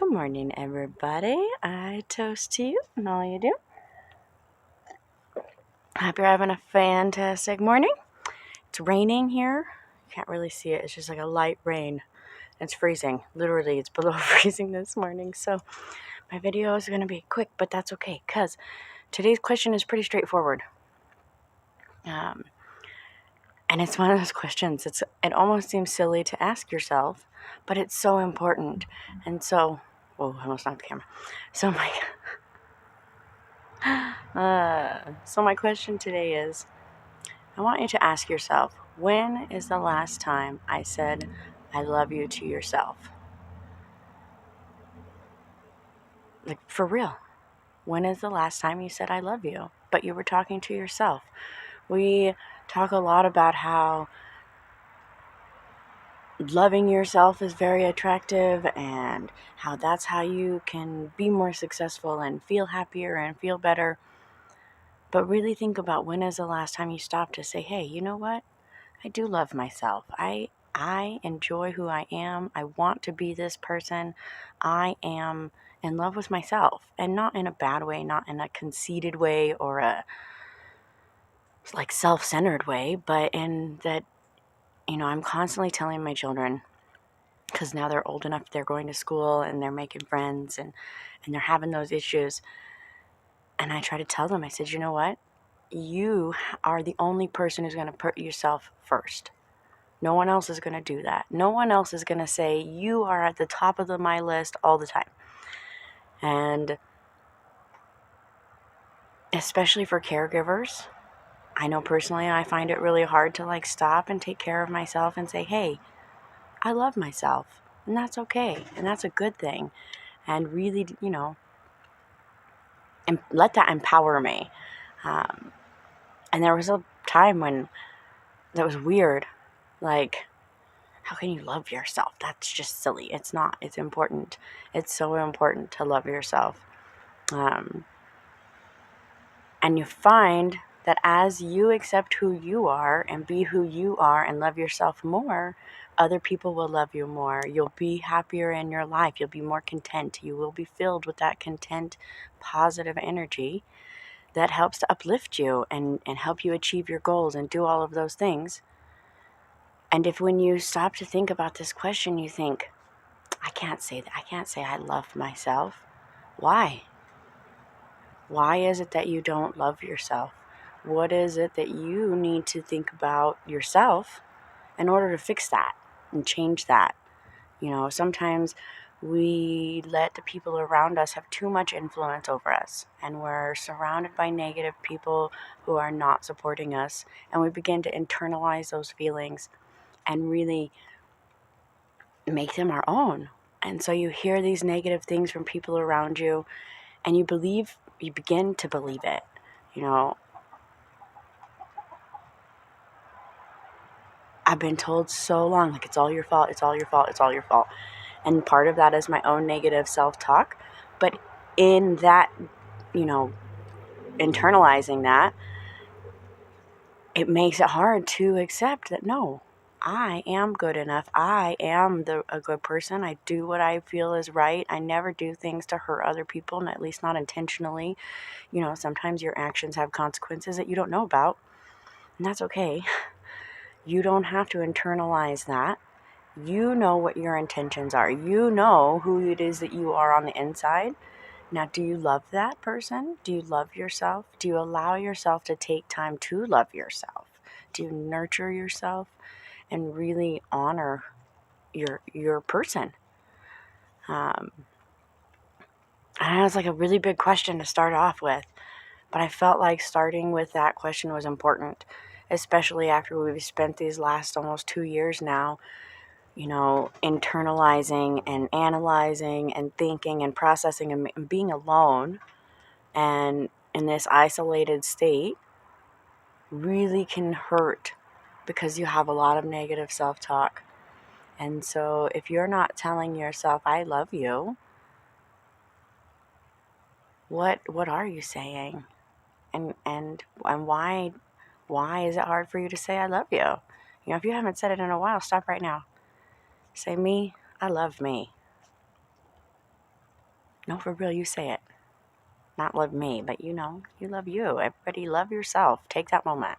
Good morning, everybody. I toast to you and all you do. Hope you're having a fantastic morning. It's raining here. You can't really see it. It's just like a light rain. It's freezing. Literally, it's below freezing this morning. So my video is going to be quick, but that's okay because today's question is pretty straightforward. And it's one of those questions. It almost seems silly to ask yourself, but it's so important. And so, I almost knocked the camera. So my question today is, I want you to ask yourself, when is the last time I said I love you to yourself? Like, for real. When is the last time you said I love you, but you were talking to yourself? We talk a lot about how loving yourself is very attractive and how that's how you can be more successful and feel happier and feel better. But really think about, when is the last time you stopped to say, hey, you know what? I do love myself. I enjoy who I am. I want to be this person. I am in love with myself, and not in a bad way, not in a conceited way or a like self-centered way, but in that, I'm constantly telling my children, because now they're old enough, they're going to school and they're making friends and they're having those issues. And I try to tell them, I said, you know what? You are the only person who's going to put yourself first. No one else is going to do that. No one else is going to say you are at the top of my list all the time. And especially for caregivers, I know personally I find it really hard to stop and take care of myself and say, hey, I love myself. And that's okay. And that's a good thing. And really, and let that empower me. And there was a time when that was weird. Like, how can you love yourself? That's just silly. It's not. It's important. It's so important to love yourself. And you find that as you accept who you are and be who you are and love yourself more, other people will love you more. You'll be happier in your life. You'll be more content. You will be filled with that content, positive energy that helps to uplift you and help you achieve your goals and do all of those things. And if when you stop to think about this question, you think, I can't say that. I can't say I love myself. Why? Why is it that you don't love yourself? What is it that you need to think about yourself in order to fix that and change that? Sometimes we let the people around us have too much influence over us, and we're surrounded by negative people who are not supporting us, and we begin to internalize those feelings and really make them our own. And so you hear these negative things from people around you, and you begin to believe it. I've been told so long, like, it's all your fault, it's all your fault, it's all your fault. And part of that is my own negative self-talk. But in that, internalizing that, it makes it hard to accept that, no, I am good enough. I am a good person. I do what I feel is right. I never do things to hurt other people, at least not intentionally. Sometimes your actions have consequences that you don't know about, and that's okay. You don't have to internalize that. You know what your intentions are. You know who it is that you are on the inside. Now, do you love that person? Do you love yourself? Do you allow yourself to take time to love yourself? Do you nurture yourself and really honor your person? And it was like a really big question to start off with, but I felt like starting with that question was important, especially after we've spent these last almost 2 years now, internalizing and analyzing and thinking and processing and being alone and in this isolated state really can hurt because you have a lot of negative self-talk. And so if you're not telling yourself, I love you, what are you saying? And why is it hard for you to say I love you? If you haven't said it in a while, stop right now. Say, me, I love me. No, for real, you say it. Not love me, but you love you. Everybody love yourself. Take that moment.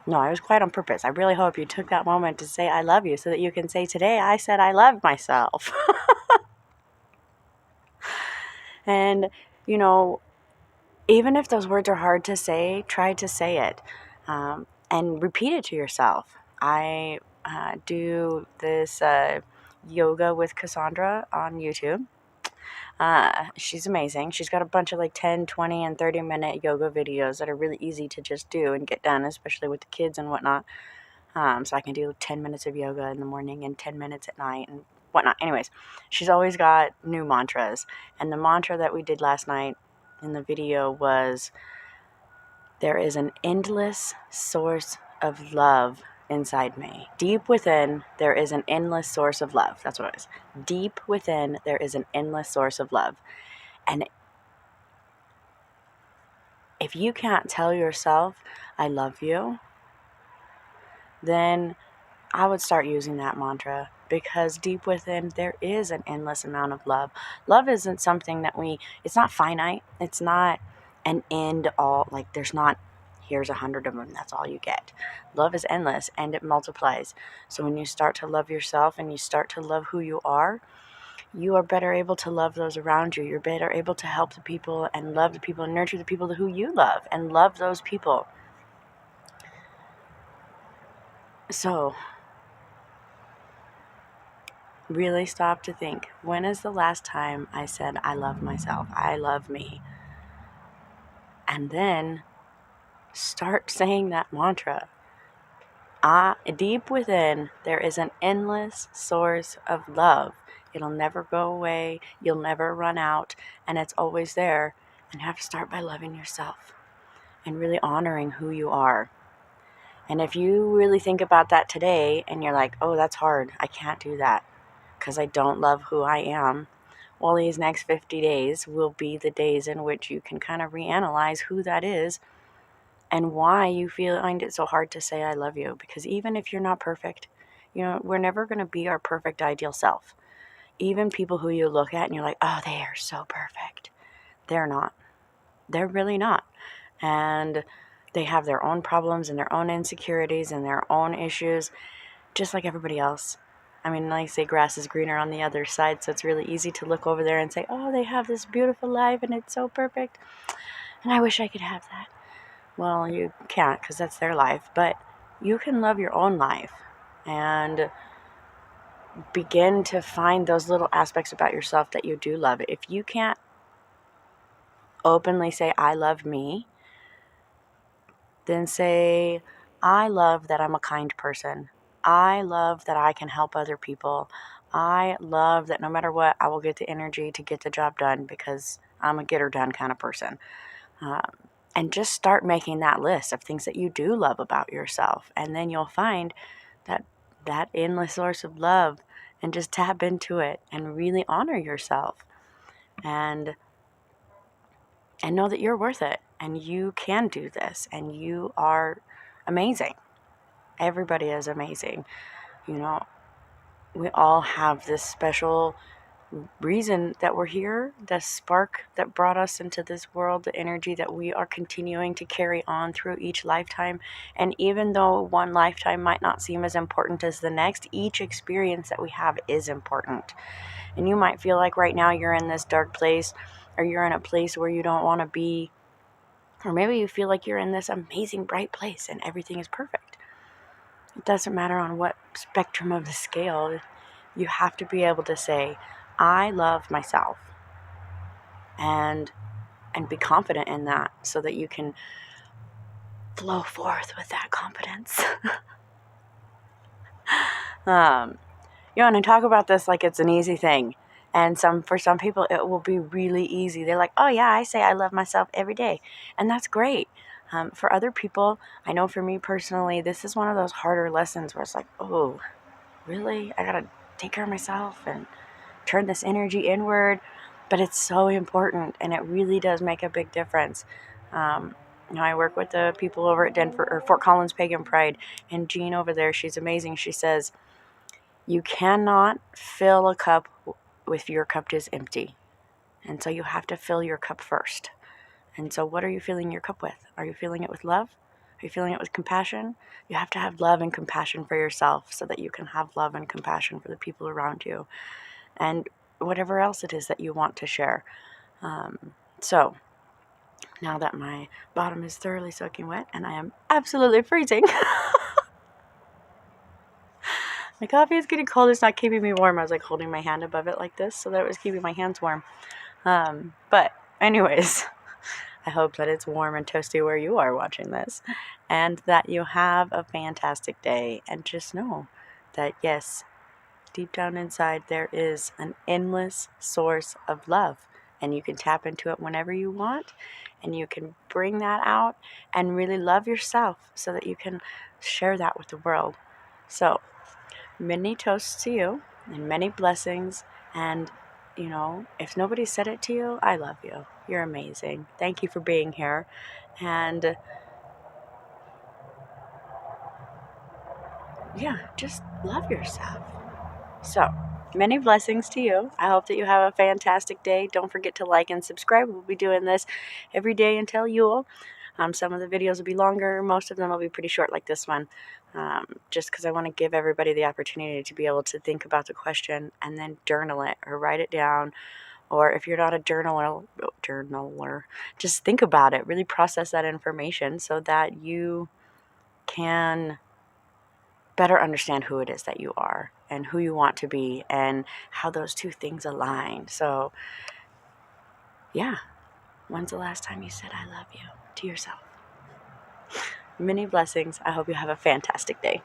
No, I was quiet on purpose. I really hope you took that moment to say I love you so that you can say, today I said I love myself. And, you know, even if those words are hard to say, try to say it, and repeat it to yourself. I do this yoga with Cassandra on YouTube. She's amazing. She's got a bunch of like 10, 20, and 30-minute yoga videos that are really easy to just do and get done, especially with the kids and whatnot. So I can do 10 minutes of yoga in the morning and 10 minutes at night and whatnot. Anyways, she's always got new mantras. And the mantra that we did last night in the video was, there is an endless source of love inside me. Deep within, there is an endless source of love. That's what it is. Deep within, there is an endless source of love. And if you can't tell yourself, I love you, then I would start using that mantra, because deep within there is an endless amount of love. Love isn't something that it's not finite. It's not an end all, like there's not, here's 100 of them, that's all you get. Love is endless and it multiplies. So when you start to love yourself and you start to love who you are better able to love those around you. You're better able to help the people and love the people and nurture the people who you love and love those people. So really stop to think, when is the last time I said I love myself, I love me? And then start saying that mantra. Deep within, there is an endless source of love. It'll never go away. You'll never run out. And it's always there. And you have to start by loving yourself and really honoring who you are. And if you really think about that today and you're like, oh, that's hard, I can't do that because I don't love who I am, well, these next 50 days will be the days in which you can kind of reanalyze who that is and why you find it so hard to say I love you. Because even if you're not perfect, we're never going to be our perfect ideal self. Even people who you look at and you're like, oh, they are so perfect. They're not. They're really not. And they have their own problems and their own insecurities and their own issues, just like everybody else. I mean, like I say, grass is greener on the other side, so it's really easy to look over there and say, oh, they have this beautiful life and it's so perfect, and I wish I could have that. Well, you can't, because that's their life, but you can love your own life and begin to find those little aspects about yourself that you do love. If you can't openly say, I love me, then say, I love that I'm a kind person. I love that I can help other people. I love that no matter what, I will get the energy to get the job done because I'm a get her done kind of person. And just start making that list of things that you do love about yourself. And then you'll find that endless source of love, and just tap into it and really honor yourself. And know that you're worth it and you can do this and you are amazing. Everybody is amazing. We all have this special reason that we're here, the spark that brought us into this world, the energy that we are continuing to carry on through each lifetime. And even though one lifetime might not seem as important as the next, each experience that we have is important. And you might feel like right now you're in this dark place, or you're in a place where you don't want to be, or maybe you feel like you're in this amazing bright place and everything is perfect. It doesn't matter on what spectrum of the scale. You have to be able to say, I love myself, and be confident in that so that you can flow forth with that confidence. And I talk about this like it's an easy thing. And for some people, it will be really easy. They're like, oh yeah, I say I love myself every day. And that's great. For other people, I know for me personally, this is one of those harder lessons where it's like, oh, really? I gotta take care of myself and turn this energy inward. But it's so important, and it really does make a big difference. I work with the people over at Denver or Fort Collins Pagan Pride, and Jean over there, she's amazing. She says, you cannot fill a cup if your cup is empty. And so you have to fill your cup first. And so what are you filling your cup with? Are you filling it with love? Are you filling it with compassion? You have to have love and compassion for yourself so that you can have love and compassion for the people around you and whatever else it is that you want to share. So now that my bottom is thoroughly soaking wet and I am absolutely freezing, my coffee is getting cold. It's not keeping me warm. I was like holding my hand above it like this so that it was keeping my hands warm. But anyways, I hope that it's warm and toasty where you are watching this and that you have a fantastic day. And just know that, yes, deep down inside, there is an endless source of love. And you can tap into it whenever you want. And you can bring that out and really love yourself so that you can share that with the world. So, many toasts to you and many blessings. And if nobody said it to you, I love you. You're amazing. Thank you for being here. And yeah, just love yourself. So, many blessings to you. I hope that you have a fantastic day. Don't forget to like and subscribe. We'll be doing this every day until Yule. Some of the videos will be longer. Most of them will be pretty short like this one. Just because I want to give everybody the opportunity to be able to think about the question and then journal it or write it down. Or if you're not a journaler, just think about it. Really process that information so that you can better understand who it is that you are and who you want to be and how those two things align. So, yeah. When's the last time you said I love you to yourself? Many blessings. I hope you have a fantastic day.